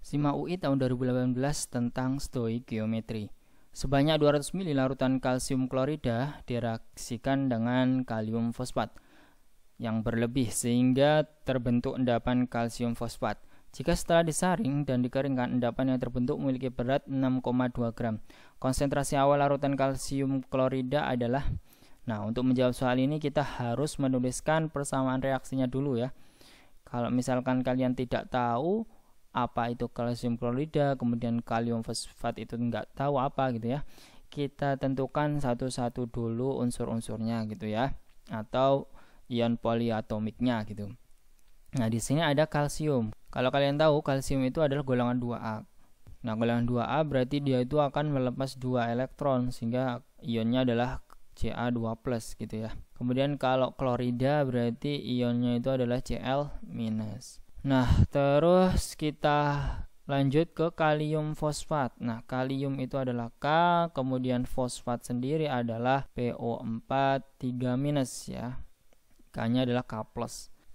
SIMA UI tahun 2018 tentang stoikiometri. Sebanyak 200 ml larutan kalsium klorida direaksikan dengan kalium fosfat yang berlebih sehingga terbentuk endapan kalsium fosfat. Jika setelah disaring dan dikeringkan, endapan yang terbentuk memiliki berat 6,2 gram. Konsentrasi awal larutan kalsium klorida adalah, untuk menjawab soal ini kita harus menuliskan persamaan reaksinya dulu ya. Kalau misalkan kalian tidak tahu apa itu kalsium klorida, kemudian kalium fosfat itu nggak tahu apa gitu ya, kita tentukan satu-satu dulu unsur-unsurnya gitu ya, atau ion poliatomiknya gitu. Nah, di sini ada kalsium. Kalau kalian tahu, kalsium itu adalah golongan 2A. Nah, golongan 2A berarti dia itu akan melepas 2 elektron sehingga ionnya adalah Ca2+ gitu ya. Kemudian kalau klorida berarti ionnya itu adalah Cl-. Nah, terus kita lanjut ke kalium fosfat. Nah, kalium itu adalah K, kemudian fosfat sendiri adalah PO4 3- ya. K-nya adalah K+.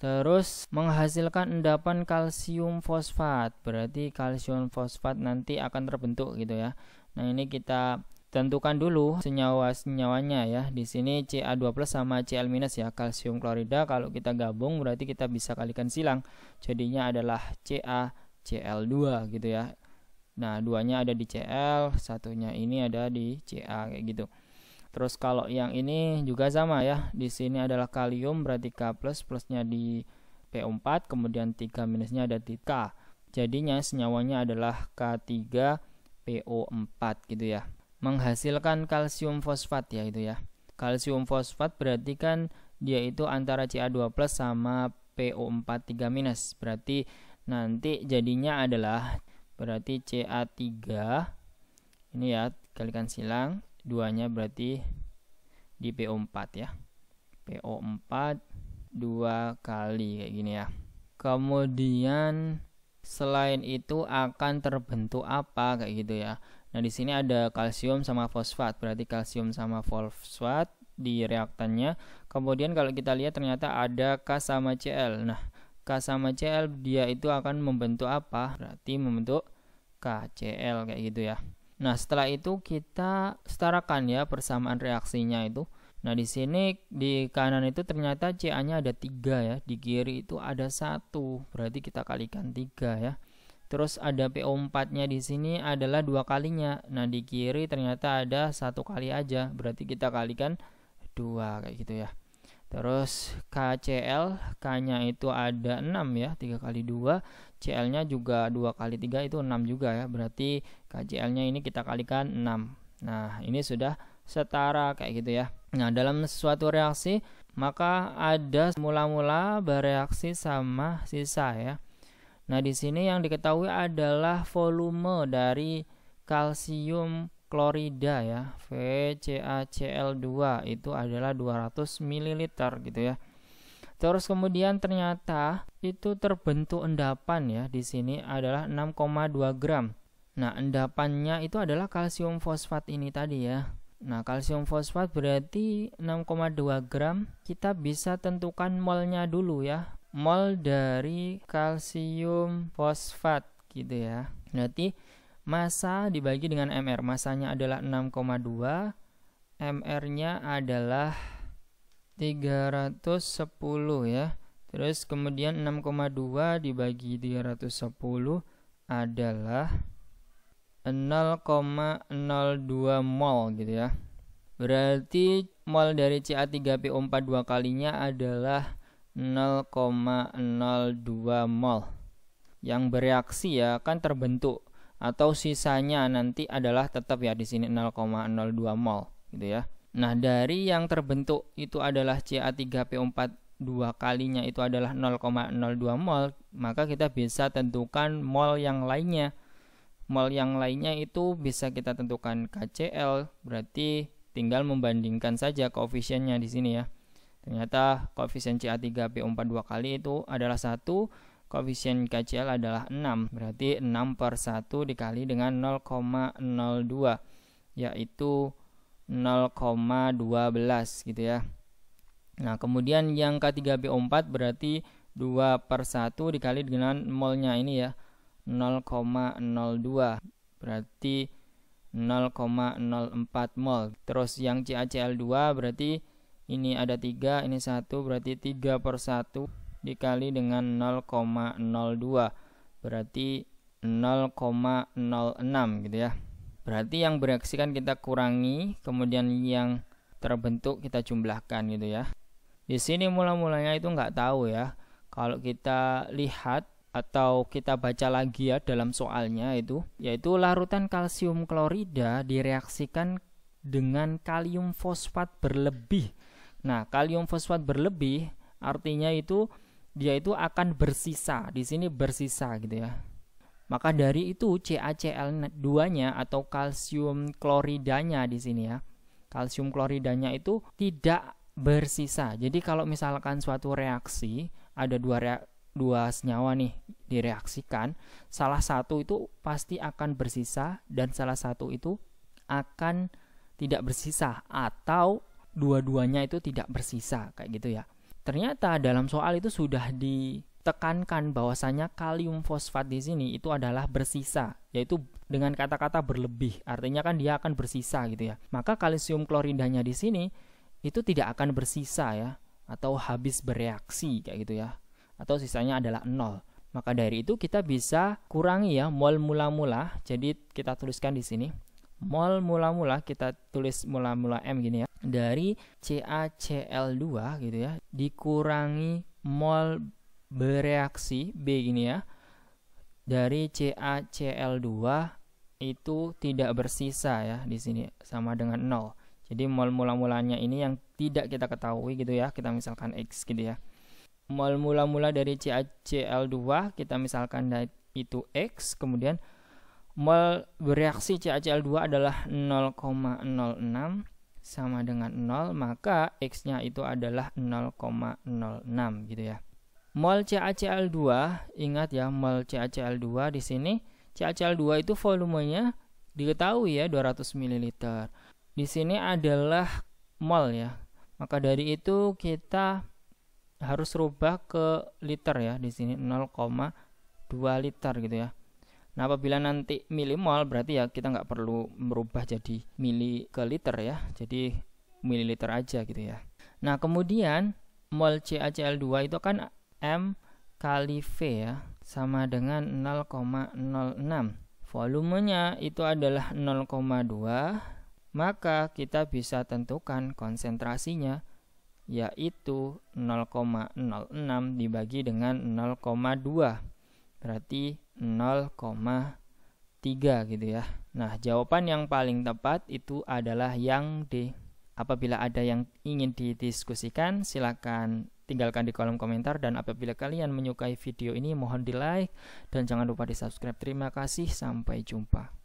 Terus menghasilkan endapan kalsium fosfat, berarti kalsium fosfat nanti akan terbentuk gitu ya. Nah, ini kita tentukan dulu senyawa-senyawanya ya. Di sini Ca2+ sama Cl- ya, kalsium klorida kalau kita gabung berarti kita bisa kalikan silang. Jadinya adalah CaCl2 gitu ya. Nah, duanya ada di Cl, satunya ini ada di Ca kayak gitu. Terus kalau yang ini juga sama ya. Di sini adalah kalium berarti K+, plusnya di PO4, kemudian 3- ada di K. Jadinya senyawanya adalah K3PO4 gitu ya. Menghasilkan kalsium fosfat ya itu ya. Kalsium fosfat berarti kan dia itu antara Ca2+ sama PO4 3-. Berarti nanti jadinya adalah berarti Ca3 ini ya, kalikan silang, duanya berarti di PO4 ya. PO4 2 kali kayak gini ya. Kemudian selain itu akan terbentuk apa kayak gitu ya. Nah, di sini ada kalsium sama fosfat, berarti kalsium sama fosfat di reaktannya. Kemudian kalau kita lihat ternyata ada K sama Cl. Nah, K sama Cl dia itu akan membentuk apa? Berarti membentuk KCl kayak gitu ya. Nah, setelah itu kita setarakan ya persamaan reaksinya itu. Nah, di sini di kanan itu ternyata Ca-nya ada 3 ya, di kiri itu ada 1, berarti kita kalikan 3 ya. Terus ada PO4-nya di sini adalah 2 kalinya. Nah, di kiri ternyata ada 1 kali aja, berarti kita kalikan 2 kayak gitu ya. Terus KCl, K-nya itu ada 6 ya, 3 kali 2. Cl-nya juga 2 kali 3 itu 6 juga ya. Berarti KCl-nya ini kita kalikan 6. Nah, ini sudah setara kayak gitu ya. Nah, dalam suatu reaksi maka ada mula-mula bereaksi sama sisa ya. Nah, di sini yang diketahui adalah volume dari kalsium klorida ya, VCaCl2 itu adalah 200 ml gitu ya. Terus kemudian ternyata itu terbentuk endapan ya, di sini adalah 6,2 gram. Nah, endapannya itu adalah kalsium fosfat ini tadi ya. Nah, kalsium fosfat berarti 6,2 gram. Kita bisa tentukan molnya dulu ya. Mol dari kalsium fosfat gitu ya. Berarti massa dibagi dengan mr. Massanya adalah 6,2, mr-nya adalah 310 ya. Terus kemudian 6,2 dibagi 310 adalah 0,02 mol gitu ya. Berarti mol dari Ca3PO4 2 kalinya adalah 0,02 mol. Yang bereaksi ya kan terbentuk, atau sisanya nanti adalah tetap ya di sini 0,02 mol gitu ya. Nah, dari yang terbentuk itu adalah Ca3PO4 2 kalinya itu adalah 0,02 mol, maka kita bisa tentukan mol yang lainnya. Mol yang lainnya itu bisa kita tentukan KCl, berarti tinggal membandingkan saja koefisiennya di sini ya. Ternyata koefisien Ca3PO4 2 kali itu adalah 1, koefisien KCl adalah 6, berarti 6/1 dikali dengan 0,02 yaitu 0,12 gitu ya. Nah, kemudian yang K3PO4 berarti 2/1 dikali dengan molnya ini ya, 0,02 berarti 0,04 mol. Terus yang CaCl2 berarti ini ada 3, ini 1, berarti 3/1 dikali dengan 0,02 berarti 0,06 gitu ya. Berarti yang bereaksi kan kita kurangi, kemudian yang terbentuk kita jumlahkan gitu ya. Di sini mula-mulanya itu nggak tahu ya. Kalau kita lihat atau kita baca lagi ya dalam soalnya itu, yaitu larutan kalsium klorida direaksikan dengan kalium fosfat berlebih. Nah, kalium fosfat berlebih artinya itu dia itu akan bersisa. Di sini bersisa gitu ya. Maka dari itu CaCl2-nya atau kalsium kloridanya di sini ya. Kalsium kloridanya itu tidak bersisa. Jadi kalau misalkan suatu reaksi ada dua senyawa nih direaksikan, salah satu itu pasti akan bersisa dan salah satu itu akan tidak bersisa, atau dua-duanya itu tidak bersisa kayak gitu ya. Ternyata dalam soal itu sudah ditekankan bahwasanya kalium fosfat di sini itu adalah bersisa, yaitu dengan kata-kata berlebih, artinya kan dia akan bersisa gitu ya. Maka kalsium kloridanya di sini itu tidak akan bersisa ya, atau habis bereaksi kayak gitu ya, atau sisanya adalah 0. Maka dari itu kita bisa kurangi ya mol mula-mula. Jadi kita tuliskan di sini mol mula-mula, kita tulis mula-mula M gini ya, dari CaCl2 gitu ya, dikurangi mol bereaksi B gini ya, dari CaCl2 itu tidak bersisa ya, di sini sama dengan 0. Jadi mol mula-mulanya ini yang tidak kita ketahui gitu ya, kita misalkan X gitu ya. Mol mula-mula dari CaCl2 kita misalkan itu X, kemudian mol bereaksi CaCl2 adalah 0,06 sama dengan 0, maka X-nya itu adalah 0,06 gitu ya. Mol CaCl2, ingat ya, mol CaCl2 di sini, CaCl2 itu volumenya diketahui ya 200 ml. Di sini adalah mol ya. Maka dari itu kita harus rubah ke liter ya, di sini 0,2 liter gitu ya. Nah, apabila nanti milimol berarti ya kita nggak perlu merubah jadi mili ke liter ya, jadi mililiter aja gitu ya. Nah, kemudian mol CaCl2 itu kan M kali V ya, sama dengan 0,06. Volumenya itu adalah 0,2, maka kita bisa tentukan konsentrasinya yaitu 0,06 dibagi dengan 0,2 berarti 0,3 gitu ya. Nah, jawaban yang paling tepat itu adalah yang D. Apabila ada yang ingin didiskusikan, silakan tinggalkan di kolom komentar, dan apabila kalian menyukai video ini mohon di like dan jangan lupa di subscribe. Terima kasih, sampai jumpa.